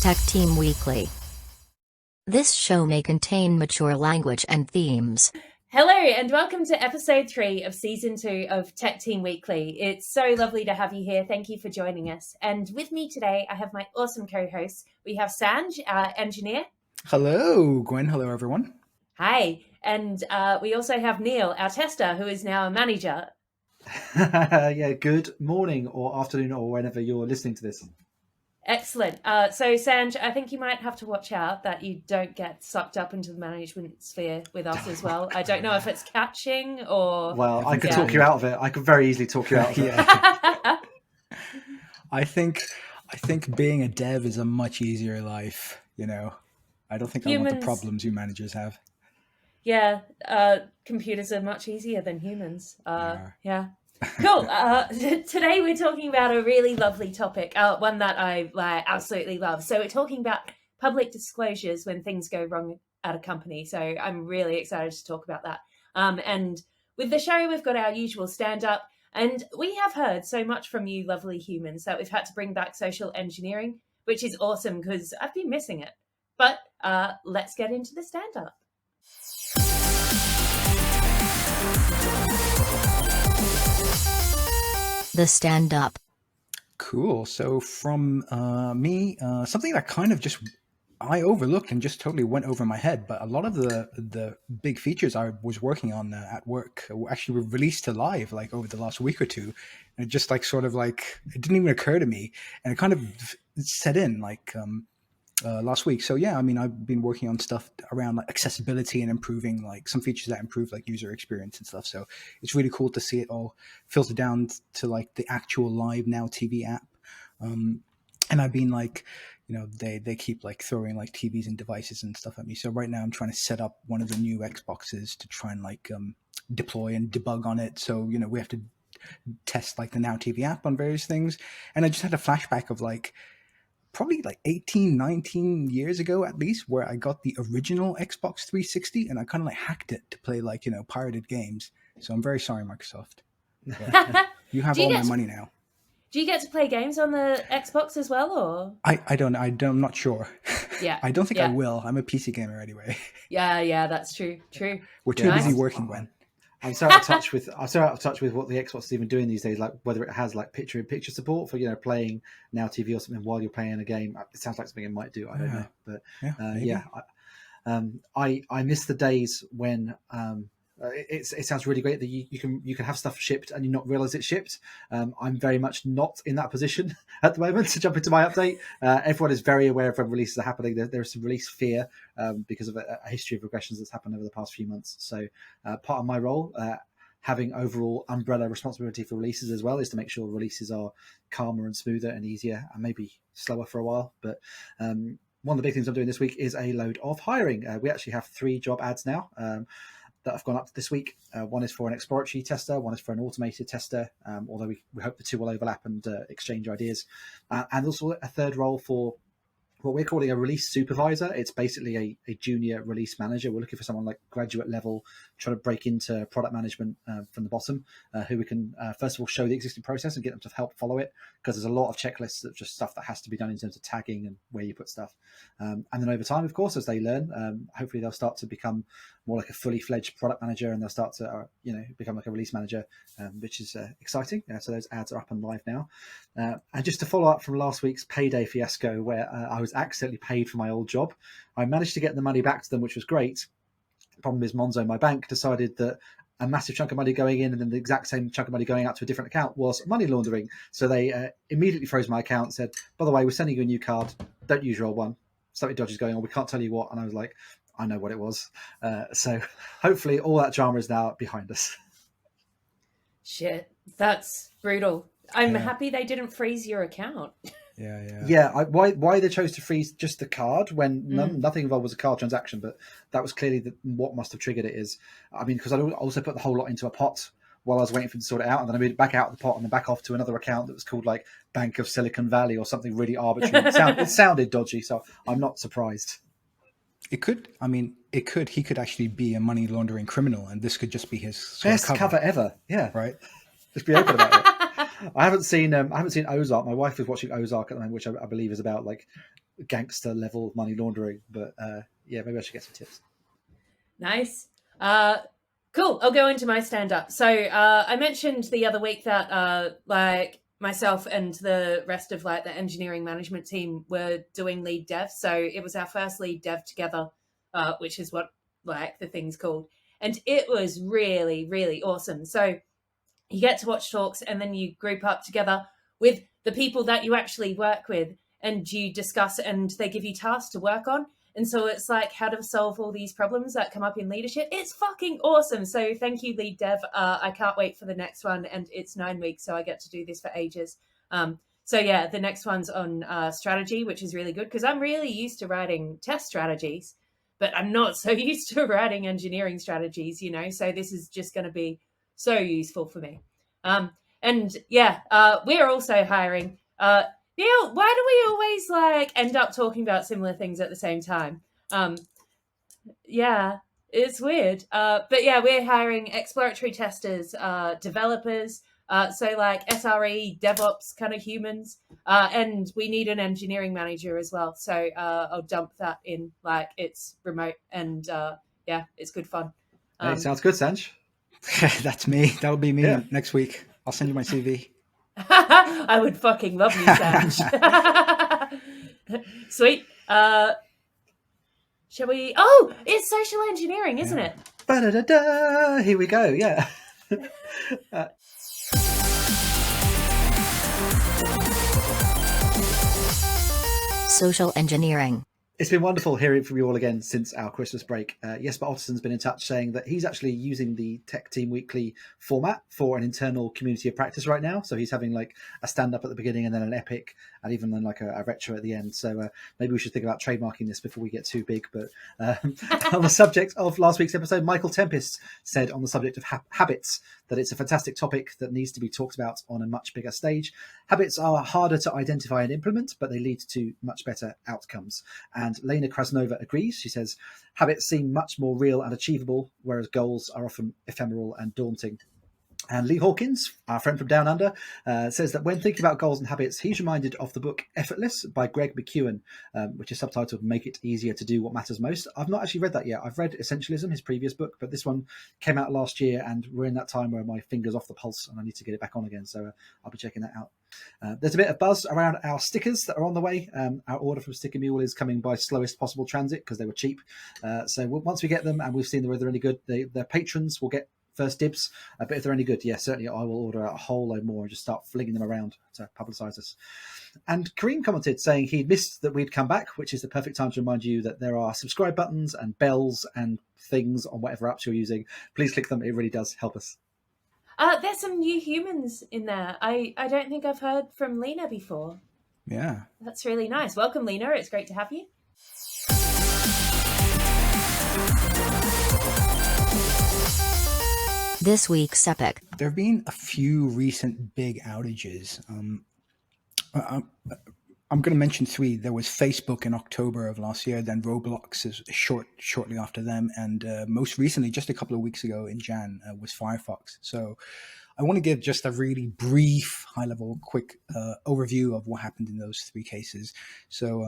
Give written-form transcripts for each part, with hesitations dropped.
Tech Team Weekly. This show may contain mature language and themes. Hello and welcome to episode 3 of season 2 of Tech Team Weekly. It's so lovely to have you here. Thank you for joining us. And with me today, I have my awesome co-hosts. We have Sanj, our engineer. Hello, Gwen. Hello, everyone. Hi. And we also have Neil, our tester, who is now a manager. Yeah, good morning or afternoon or whenever you're listening to this. Excellent. So, Sanj, I think you might have to watch out that you don't get sucked up into the management sphere with us as well. I don't know if it's catching or... Well, I could talk you out of it. I could very easily talk you out of it. I think being a dev is a much easier life, you know. I don't think I want the problems you managers have. Yeah, computers are much easier than humans. Yeah. Cool. Today we're talking about a really lovely topic, one that I absolutely love. So we're talking about public disclosures when things go wrong at a company. So I'm really excited to talk about that. And with the show, we've got our usual stand-up. And we have heard so much from you lovely humans that we've had to bring back social engineering, which is awesome because I've been missing it. But let's get into the stand-up. The stand-up. Cool. So from me, something that kind of just I overlooked and just totally went over my head, but a lot of the big features I was working on at work actually were released to live like over the last week or two, and it just like sort of like it didn't even occur to me, and it kind of set in like last week. So yeah, I mean, I've been working on stuff around like accessibility and improving like some features that improve like user experience and stuff. So it's really cool to see it all filter down to like the actual live Now TV app. And I've been like, you know, they keep like throwing like TVs and devices and stuff at me. So right now I'm trying to set up one of the new Xboxes to try and like deploy and debug on it. So, you know, we have to test like the Now TV app on various things. And I just had a flashback of like, probably like 18, 19 years ago at least, where I got the original Xbox 360 and I kind of like hacked it to play like, you know, pirated games. So I'm very sorry, Microsoft. You have all my money now. Do you get to play games on the Xbox as well, or? I'm not sure. Yeah. I don't think I will. I'm a PC gamer anyway. Yeah, that's true. We're too busy working, Gwen. I'm so out of touch with what the Xbox is even doing these days, like whether it has like picture-in-picture support for, you know, playing Now TV or something while you're playing a game. It sounds like something it might do. I don't know, but I miss the days when it sounds really great that you can have stuff shipped and you not realize it's shipped. I'm very much not in that position at the moment to jump into my update. Everyone is very aware of when releases are happening. There's some release fear because of a history of regressions that's happened over the past few months. So part of my role, having overall umbrella responsibility for releases as well, is to make sure releases are calmer and smoother and easier and maybe slower for a while. But one of the big things I'm doing this week is a load of hiring. We actually have 3 job ads now that have gone up this week. One is for an exploratory tester, one is for an automated tester, although we hope the two will overlap and exchange ideas. And also a third role for what we're calling a release supervisor. It's basically a junior release manager. We're looking for someone like graduate level, trying to break into product management from the bottom, who we can, first of all, show the existing process and get them to help follow it, because there's a lot of checklists of just stuff that has to be done in terms of tagging and where you put stuff. And then over time, of course, as they learn, hopefully they'll start to become more like a fully fledged product manager, and they'll start to, become like a release manager, which is exciting. So those ads are up and live now. And just to follow up from last week's payday fiasco, where I was accidentally paid for my old job, I managed to get the money back to them, which was great. The problem is Monzo, my bank, decided that a massive chunk of money going in and then the exact same chunk of money going out to a different account was money laundering. So they immediately froze my account and said, by the way, we're sending you a new card. Don't use your old one. Something dodgy is going on. We can't tell you what. And I was like, I know what it was. So hopefully all that drama is now behind us. Shit, that's brutal. I'm happy they didn't freeze your account. Why they chose to freeze just the card when nothing involved was a card transaction, but that was clearly what must have triggered it. Is, I mean, because I also put the whole lot into a pot while I was waiting for them to sort it out, and then I moved it back out of the pot and then back off to another account that was called like Bank of Silicon Valley or something really arbitrary. It sounded dodgy, so I'm not surprised. It could. I mean, he could actually be a money laundering criminal, and this could just be his best cover ever. Yeah, right. Just be open about it. I haven't seen Ozark. My wife is watching Ozark at the moment, which I believe is about like gangster level money laundering. But yeah, maybe I should get some tips. Nice. Cool. I'll go into my stand-up. So I mentioned the other week that like myself and the rest of like the engineering management team were doing LeadDev. So it was our first LeadDev together, which is what like the thing's called. And it was really, really awesome. So you get to watch talks and then you group up together with the people that you actually work with and you discuss and they give you tasks to work on. And so it's like how to solve all these problems that come up in leadership. It's fucking awesome. So thank you, LeadDev. I can't wait for the next one. And it's 9 weeks, so I get to do this for ages. So yeah, the next one's on strategy, which is really good because I'm really used to writing test strategies, but I'm not so used to writing engineering strategies, you know. So this is just going to be so useful for me. And yeah, we're also hiring. Neil, why do we always like end up talking about similar things at the same time? Yeah, it's weird. But yeah, we're hiring exploratory testers, developers, so like SRE, DevOps kind of humans, and we need an engineering manager as well. So I'll dump that in. Like it's remote and yeah, it's good fun. Hey, sounds good, Sanj. That's me. That'll be me next week. I'll send you my CV. I would fucking love you, Sanj. Sweet. Shall we? Oh, it's social engineering, isn't it? Ba-da-da-da. Here we go. Yeah. Social engineering. It's been wonderful hearing from you all again since our Christmas break. Jesper Otterson's been in touch saying that he's actually using the Tech Team Weekly format for an internal community of practice right now. So he's having like a stand-up at the beginning and then an epic and even then like a retro at the end. So maybe we should think about trademarking this before we get too big. But on the subject of last week's episode, Michael Tempest said on the subject of habits that it's a fantastic topic that needs to be talked about on a much bigger stage. Habits are harder to identify and implement, but they lead to much better outcomes. And Lena Krasnova agrees. She says, habits seem much more real and achievable, whereas goals are often ephemeral and daunting. And Lee Hawkins, our friend from Down Under, says that when thinking about goals and habits, he's reminded of the book Effortless by Greg McKeown, which is subtitled Make It Easier to Do What Matters Most. I've not actually read that yet. I've read Essentialism, his previous book, but this one came out last year and we're in that time where my finger's off the pulse and I need to get it back on again. So I'll be checking that out. There's a bit of buzz around our stickers that are on the way. Our order from Sticker Mule is coming by slowest possible transit because they were cheap. So once we get them and we've seen whether they're any good, the patrons will get first dibs, but if they're any good, yeah, certainly I will order a whole load more and just start flinging them around to publicise us. And Kareem commented saying he missed that we'd come back, which is the perfect time to remind you that there are subscribe buttons and bells and things on whatever apps you're using. Please click them. It really does help us. There's some new humans in there. I don't think I've heard from Lena before. Yeah. That's really nice. Welcome, Lena. It's great to have you. This week's epic. There have been a few recent big outages. I'm going to mention three. There was Facebook in October of last year, then Roblox is shortly after them, and most recently, just a couple of weeks ago in Jan, was Firefox. So I want to give just a really brief, high-level, quick overview of what happened in those three cases. So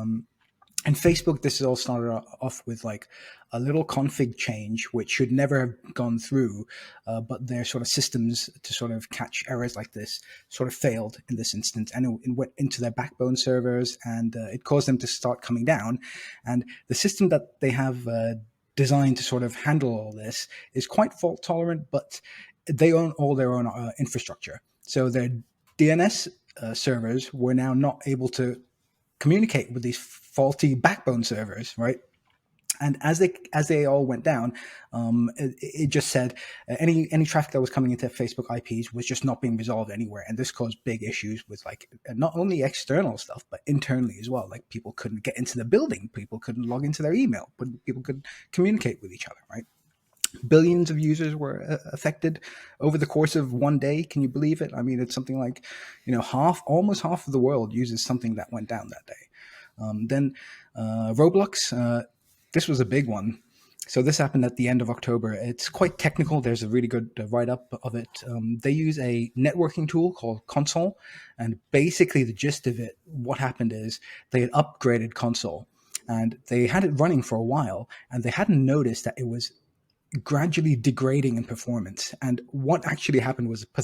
and Facebook, this is all started off with like a little config change, which should never have gone through, but their sort of systems to sort of catch errors like this sort of failed in this instance, and it went into their backbone servers, and it caused them to start coming down. And the system that they have designed to sort of handle all this is quite fault tolerant, but they own all their own infrastructure. So their DNS servers were now not able to communicate with these faulty backbone servers, right? And as they all went down, it just said any traffic that was coming into Facebook IPs was just not being resolved anywhere, and this caused big issues with like not only external stuff but internally as well. Like people couldn't get into the building, people couldn't log into their email, but people could communicate with each other, right? Billions of users were affected over the course of one day. Can you believe it? I mean, it's something like, almost half of the world uses something that went down that day. Then Roblox, this was a big one. So this happened at the end of October. It's quite technical. There's a really good write-up of it. They use a networking tool called Console, and basically the gist of it, what happened is they had upgraded Console, and they had it running for a while, and they hadn't noticed that it was gradually degrading in performance. And what actually happened was a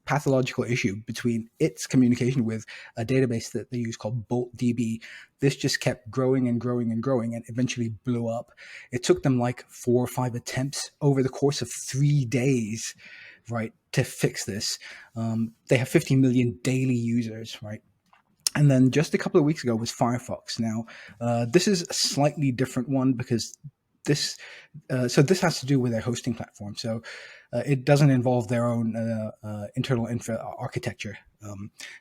pathological issue between its communication with a database that they use called BoltDB. This just kept growing and growing and growing and eventually blew up. It took them like 4 or 5 attempts over the course of 3 days, right, to fix this. They have 50 million daily users, right? And then just a couple of weeks ago was Firefox. Now, this is a slightly different one because this has to do with their hosting platform. So it doesn't involve their own internal architecture.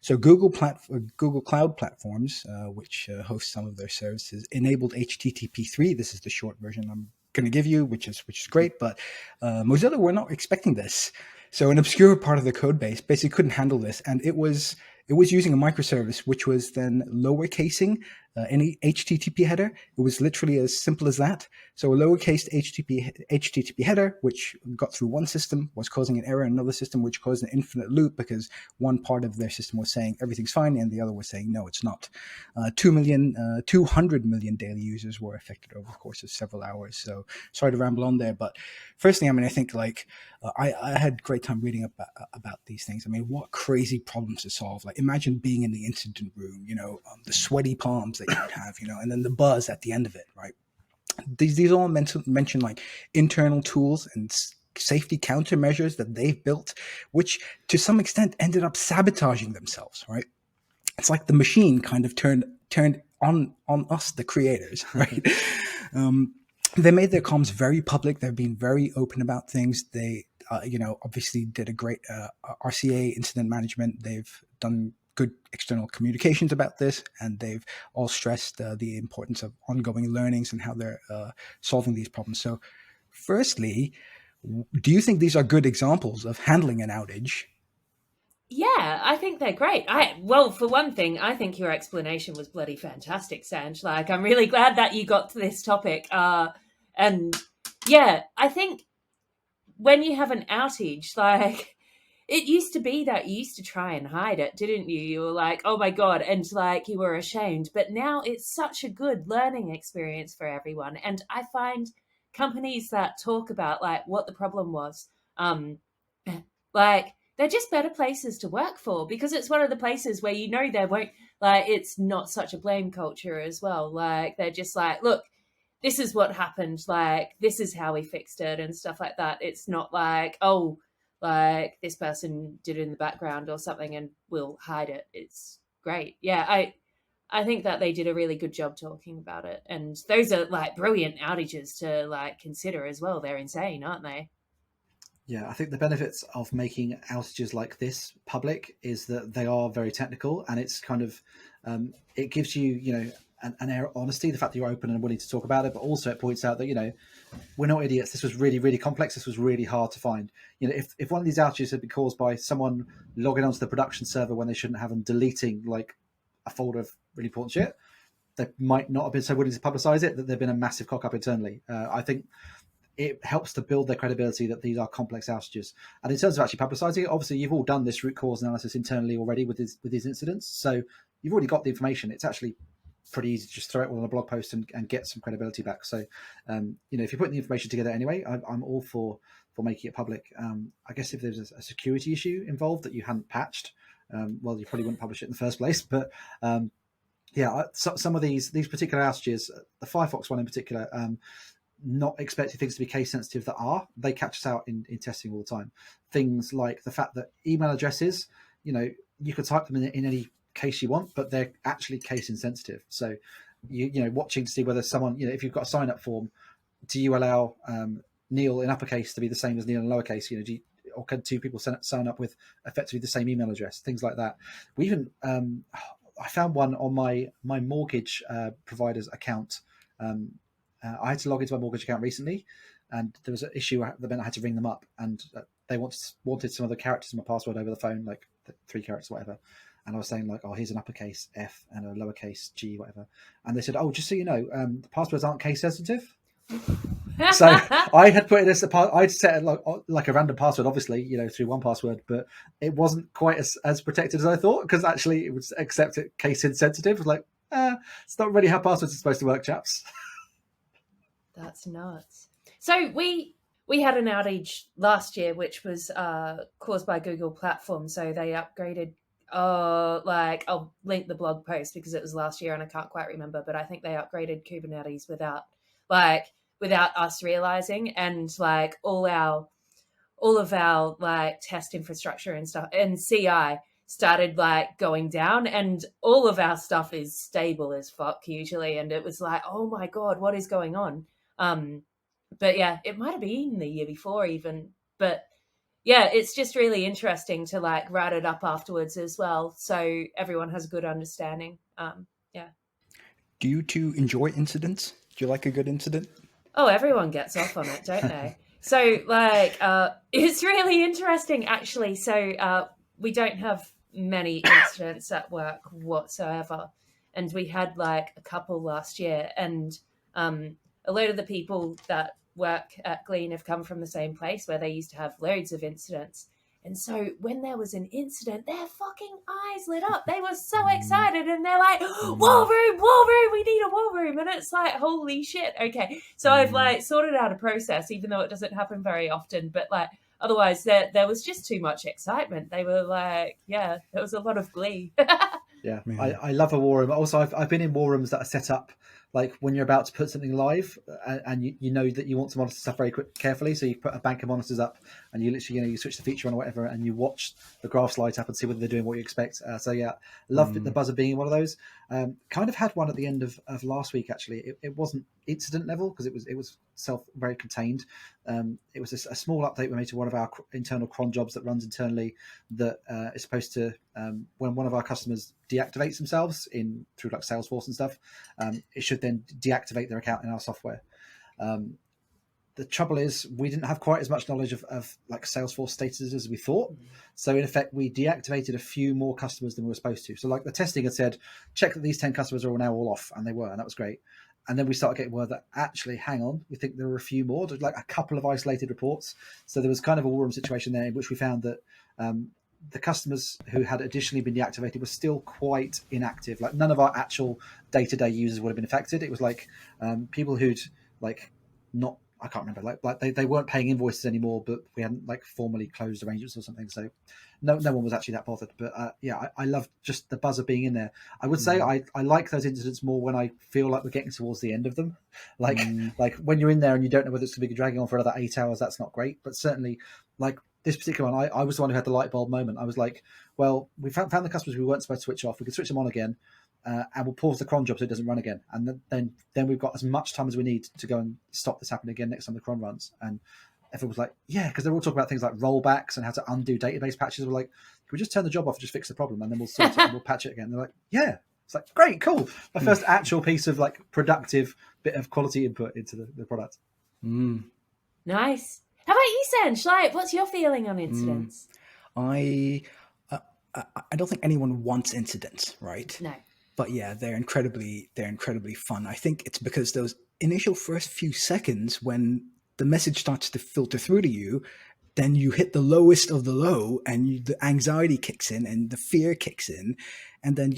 So Google Cloud Platforms, which host some of their services, enabled HTTP3. This is the short version I'm going to give you, which is great. But Mozilla were not expecting this. So an obscure part of the code base basically couldn't handle this, and it was using a microservice, which was then lowercasing any HTTP header. It was literally as simple as that. So a lowercase HTTP header, which got through one system, was causing an error in another system, which caused an infinite loop because one part of their system was saying everything's fine and the other was saying no, it's not. 200 million daily users were affected over the course of several hours. So sorry to ramble on there, but firstly, I think like I had great time reading about these things. I mean, what crazy problems to solve. Like imagine being in the incident room, the sweaty palms that you would have, and then the buzz at the end of it, right? These all mention like internal tools and safety countermeasures that they've built, which to some extent ended up sabotaging themselves, right? It's like the machine kind of turned on us, the creators, right? They made their comms very public. They've been very open about things. They, obviously did a great RCA incident management. They've done good external communications about this, and they've all stressed the importance of ongoing learnings and how they're solving these problems. So firstly, do you think these are good examples of handling an outage? Yeah, I think they're great. Well, for one thing, I think your explanation was bloody fantastic, Sanj. Like, I'm really glad that you got to this topic. And yeah, I think when you have an outage, like, it used to be that you used to try and hide it, didn't you? You were like, oh my God, and like you were ashamed. But now it's such a good learning experience for everyone. And I find companies that talk about like what the problem was, like they're just better places to work for, because it's one of the places where there won't, like, it's not such a blame culture as well. Like they're just like, look, this is what happened, like this is how we fixed it and stuff like that. It's not like, oh, like this person did it in the background or something and we'll hide it. It's great. Yeah, I think that they did a really good job talking about it. And those are like brilliant outages to like consider as well. They're insane, aren't they? Yeah, I think the benefits of making outages like this public is that they are very technical, and it's kind of it gives you an air of honesty, the fact that you're open and willing to talk about it, but also it points out that we're not idiots. This was really, really complex. This was really hard to find. If one of these outages had been caused by someone logging onto the production server when they shouldn't have and deleting like a folder of really important shit, they might not have been so willing to publicize it that there'd been a massive cock up internally. I think it helps to build their credibility that these are complex outages. And in terms of actually publicizing it, obviously you've all done this root cause analysis internally already with these incidents, so you've already got the information. It's actually pretty easy to just throw it all on a blog post and get some credibility back. So, if you're putting the information together anyway, I'm all for making it public. I guess if there's a security issue involved that you hadn't patched, well, you probably wouldn't publish it in the first place. But some of these particular outages, the Firefox one in particular, not expecting things to be case sensitive they catch us out in testing all the time. Things like the fact that email addresses, you could type them in any case you want, but they're actually case insensitive. So watching to see whether someone, if you've got a sign up form, do you allow Neil in uppercase to be the same as Neil in lowercase? Or can two people sign up with effectively the same email address? Things like that. We even I found one on my mortgage provider's account. I had to log into my mortgage account recently, and there was an issue that meant I had to ring them up, and they wanted some of the characters in my password over the phone, like 3 characters, whatever. And I was saying like, oh, here's an uppercase F and a lowercase G, whatever. And they said, oh, just so you know, the passwords aren't case sensitive. So I had put it as I'd set it like a random password, obviously, through 1Password, but it wasn't quite as protected as I thought, because actually it would accept it case insensitive. It was like, it's not really how passwords are supposed to work, chaps. That's nuts. So we had an outage last year, which was caused by Google platform. So they upgraded. I'll link the blog post because it was last year and I can't quite remember, but I think they upgraded Kubernetes without us realizing, and like all of our like test infrastructure and stuff and CI started like going down, and all of our stuff is stable as fuck usually, and it was like, oh my god, what is going on? But yeah, it might have been the year before even, but yeah, it's just really interesting to like write it up afterwards as well, so everyone has a good understanding. Yeah. Do you two enjoy incidents? Do you like a good incident? Oh, everyone gets off on it, don't they? So like it's really interesting actually. So we don't have many incidents at work whatsoever, and we had like a couple last year, and a load of the people that work at Glean have come from the same place where they used to have loads of incidents. And so when there was an incident, their fucking eyes lit up. They were so excited, and they're like, war room, we need a war room. And it's like, holy shit. Okay. So I've like sorted out a process, even though it doesn't happen very often. But like, otherwise there was just too much excitement. They were like, yeah, there was a lot of glee. Yeah, I love a war room. Also, I've been in war rooms that are set up like when you're about to put something live, and you know that you want to monitor stuff very carefully. So you put a bank of monitors up, and you literally you switch the feature on or whatever, and you watch the graphs light up and see whether they're doing what you expect. So yeah, loved the buzzer being one of those. Kind of had one at the end of last week actually. It wasn't incident level because it was very contained. It was a small update we made to one of our internal cron jobs that runs internally that is supposed to when one of our customers deactivates themselves through like Salesforce and stuff, it should then deactivate their account in our software. The trouble is we didn't have quite as much knowledge of like Salesforce statuses as we thought. So in effect, we deactivated a few more customers than we were supposed to. So like the testing had said, check that these 10 customers are now all off, and they were, and that was great. And then we started getting word that actually, hang on, we think there were a few more. There's like a couple of isolated reports. So there was kind of a war room situation there in which we found that the customers who had additionally been deactivated were still quite inactive. Like none of our actual day-to-day users would have been affected. It was like people who'd like not, I can't remember, like they weren't paying invoices anymore, but we hadn't like formally closed arrangements or something. So no one was actually that bothered. But yeah, I love just the buzzer being in there. I would say I like those incidents more when I feel like we're getting towards the end of them. Like when you're in there and you don't know whether it's going to be dragging on for another 8 hours, that's not great. But certainly like this particular one, I was the one who had the light bulb moment. I was like, well, we found the customers we weren't supposed to switch off. We could switch them on again. And we'll pause the cron job so it doesn't run again. And then we've got as much time as we need to go and stop this happening again next time the cron runs. And everyone was like, yeah, because they're all talking about things like rollbacks and how to undo database patches. We're like, can we just turn the job off and just fix the problem? And then we'll sort it and we'll patch it again. They're like, yeah. It's like, great, cool. My first actual piece of like productive bit of quality input into the product. Nice. How about you, Sanj? Like, what's your feeling on incidents? I don't think anyone wants incidents, right? No. But yeah, they're incredibly fun. I think it's because those initial first few seconds when the message starts to filter through to you, then you hit the lowest of the low, and the anxiety kicks in and the fear kicks in, and then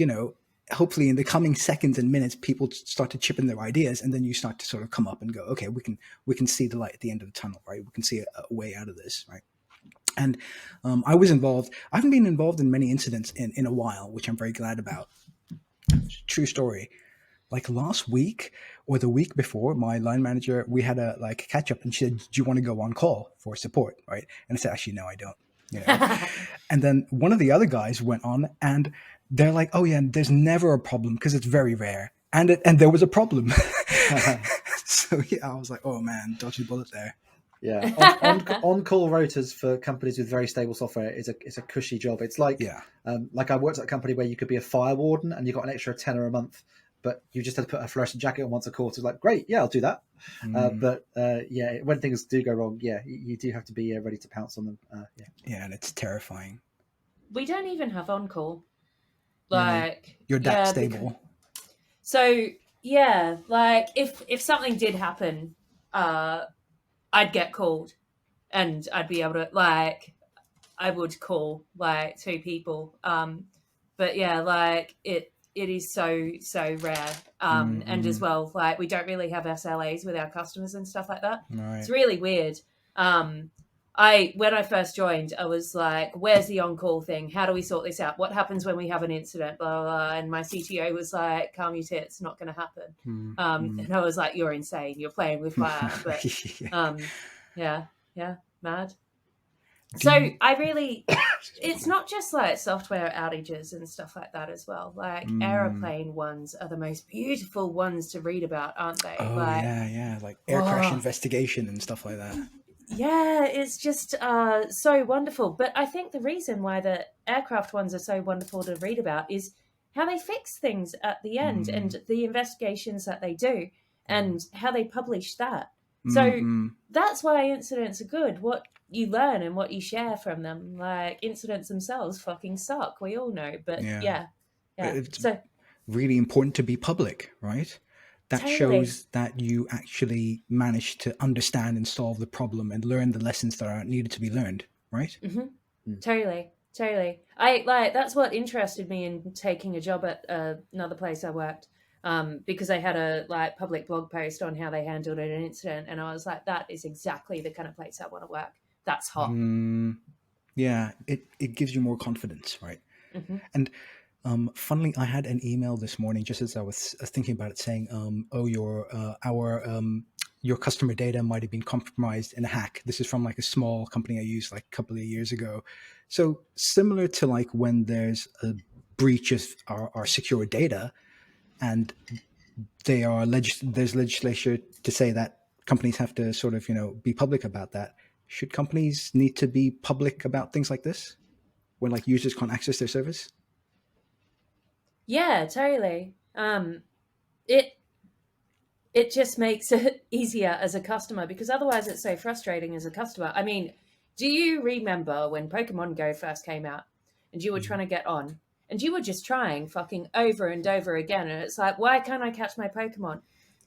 hopefully in the coming seconds and minutes, people start to chip in their ideas, and then you start to sort of come up and go, okay, we can see the light at the end of the tunnel, right? We can see a way out of this, right? And I was involved. I haven't been involved in many incidents in a while, which I'm very glad about. True story. Like last week or the week before, my line manager, we had a like catch up, and she said, "Do you want to go on call for support?" Right? And I said, "Actually, no, I don't." And then one of the other guys went on, and they're like, "Oh yeah, there's never a problem because it's very rare." And there was a problem. So yeah, I was like, "Oh man, dodgy bullet there." Yeah, on-call rotors for companies with very stable software is a cushy job. It's like, like I worked at a company where you could be a fire warden and you got an extra tenner a month, but you just had to put a fluorescent jacket on once a quarter. Like, great, yeah, I'll do that. But yeah, when things do go wrong, yeah, you do have to be ready to pounce on them. Yeah, and it's terrifying. We don't even have on-call. Like, you're that stable. So yeah, like if something did happen, I'd get called, and I'd be able to I would call like 2 people. But yeah, like it is so rare. And as well, like we don't really have SLAs with our customers and stuff like that. Right. It's really weird. When I first joined, I was like, where's the on-call thing? How do we sort this out? What happens when we have an incident? Blah, blah, blah. And my CTO was like, calm your tits, not going to happen. And I was like, you're insane. You're playing with fire. But yeah, mad. So I really, it's not just like software outages and stuff like that as well. Like airplane ones are the most beautiful ones to read about, aren't they? Oh, yeah. Like air crash investigation and stuff like that. Yeah, it's just so wonderful. But I think the reason why the aircraft ones are so wonderful to read about is how they fix things at the end and the investigations that they do and how they publish that. So that's why incidents are good. What you learn and what you share from them. Like incidents themselves fucking suck. We all know. But yeah. It's so really important to be public, right? That shows that you actually managed to understand and solve the problem and learn the lessons that are needed to be learned, right? Totally. That's what interested me in taking a job at another place I worked. Because I had a public blog post on how they handled an incident, and I was like, that is exactly the kind of place I want to work. That's hot. Yeah, it gives you more confidence, right? And funnily, I had an email this morning just as I was thinking about it, saying, your customer data might have been compromised in a hack. This is from like a small company I used like a couple of years ago. So similar to like when there's a breach of our secure data, and there's legislation to say that companies have to sort of, be public about that. Should companies need to be public about things like this when like users can't access their service? Yeah, totally. It just makes it easier as a customer, because otherwise it's so frustrating as a customer. I mean, do you remember when Pokemon Go first came out and you were trying to get on? And you were just trying fucking over and over again. And it's like, why can't I catch my Pokemon?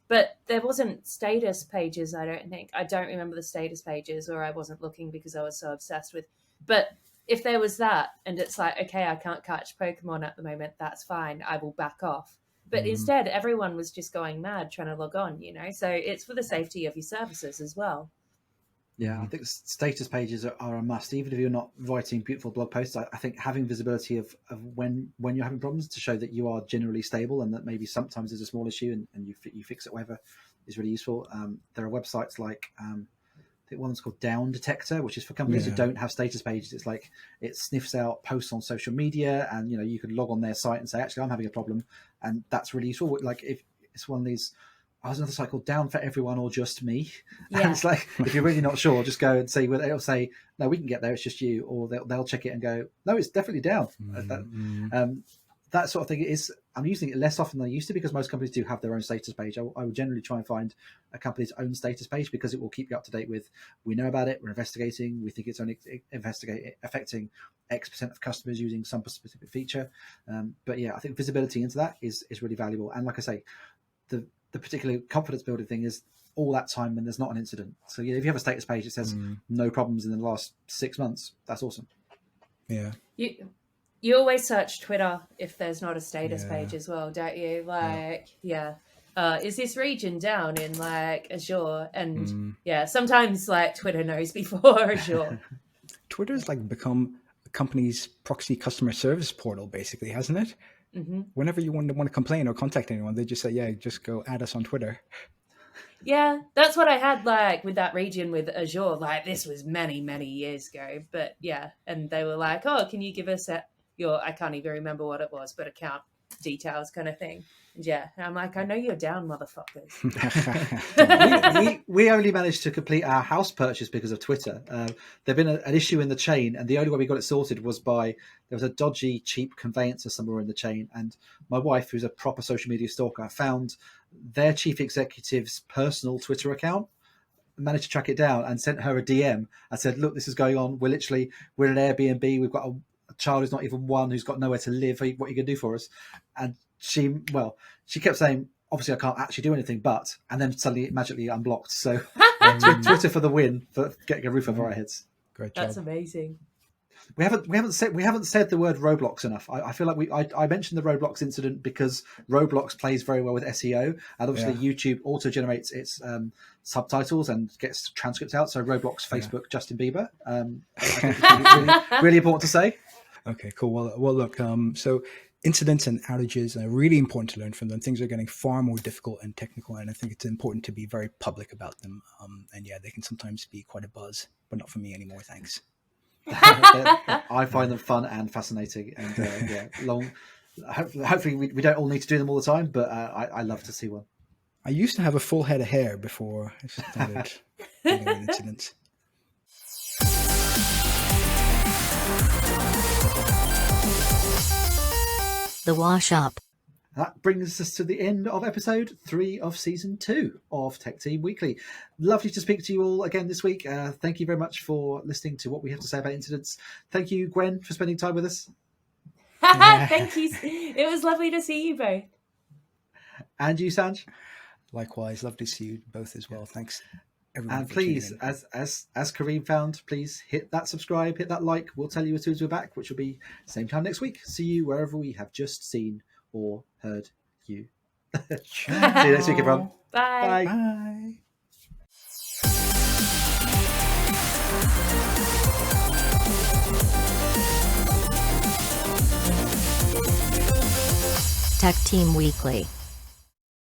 But there wasn't status pages, I don't think. I don't remember the status pages, or I wasn't looking because I was so obsessed with. But if there was that, and it's like, okay, I can't catch Pokemon at the moment, that's fine. I will back off. But instead, everyone was just going mad trying to log on, So it's for the safety of your services as well. Yeah, I think status pages are a must. Even if you're not writing beautiful blog posts, I think having visibility of when you're having problems to show that you are generally stable and that maybe sometimes there's a small issue and you fix it, whatever, is really useful. There are websites like I think one's called Down Detector, which is for companies who don't have status pages. It's like it sniffs out posts on social media, and you can log on their site and say, actually, I'm having a problem, and that's really useful. Like if it's one of these. I was another site called Down for Everyone or Just Me. Yeah. And it's like, if you're really not sure, just go and see whether it'll say, no, we can get there, it's just you. Or they'll check it and go, no, it's definitely down. That sort of thing I'm using it less often than I used to, because most companies do have their own status page. I would generally try and find a company's own status page, because it will keep you up to date with, we know about it, we're investigating, we think it's only affecting X% of customers using some specific feature. But yeah, I think visibility into that is really valuable. And like I say, the particular confidence building thing is all that time when there's not an incident. So if you have a status page that says no problems in the last 6 months, that's awesome. Yeah. You always search Twitter if there's not a status page as well, don't you? Is this region down in like Azure? And sometimes like Twitter knows before Azure. Twitter's like become a company's proxy customer service portal, basically, hasn't it? Whenever you want to complain or contact anyone, they just say, just go add us on Twitter. Yeah, that's what I had like with that region with Azure. Like this was many, many years ago. But yeah, and they were like, oh, can you give us I can't even remember what it was, but account details kind of thing. And I'm like, I know you're down, motherfuckers. we only managed to complete our house purchase because of Twitter. There'd been an issue in the chain, and the only way we got it sorted was there was a dodgy, cheap conveyancer somewhere in the chain. And my wife, who's a proper social media stalker, found their chief executive's personal Twitter account, managed to track it down, and sent her a DM. I said, look, this is going on. We're in an Airbnb. We've got a child who's not even one, who's got nowhere to live. What are you going to do for us? And she kept saying, obviously I can't actually do anything, and then suddenly it magically unblocked. So Twitter for the win for getting a roof over our heads. Great job. That's amazing. We haven't said the word Roblox enough. I feel like I mentioned the Roblox incident because Roblox plays very well with SEO, and obviously YouTube auto generates its subtitles and gets transcripts out. So Roblox, Facebook, Justin Bieber. I think it's really, really important to say. Okay, cool. Well, look. So incidents and outages are really important to learn from them. Things are getting far more difficult and technical, and I think it's important to be very public about them. And yeah, they can sometimes be quite a buzz, but not for me anymore. Thanks. I find them fun and fascinating, and hopefully we don't all need to do them all the time, but I love to see one. I used to have a full head of hair before I started dealing with incidents. The Wash Up. That brings us to the end of episode 3 of season 2 of Tech Team Weekly. Lovely to speak to you all again this week. Thank you very much for listening to what we have to say about incidents. Thank you, Gwen, for spending time with us. Thank you. It was lovely to see you both. And you, Sanj. Likewise, lovely to see you both as well. Thanks, everyone. And please, as Kareem found, please hit that subscribe, hit that like. We'll tell you as soon as we're back, which will be same time next week. See you wherever we have just seen or heard you. See you next week, everyone. Bye. Bye. Tech Team Weekly.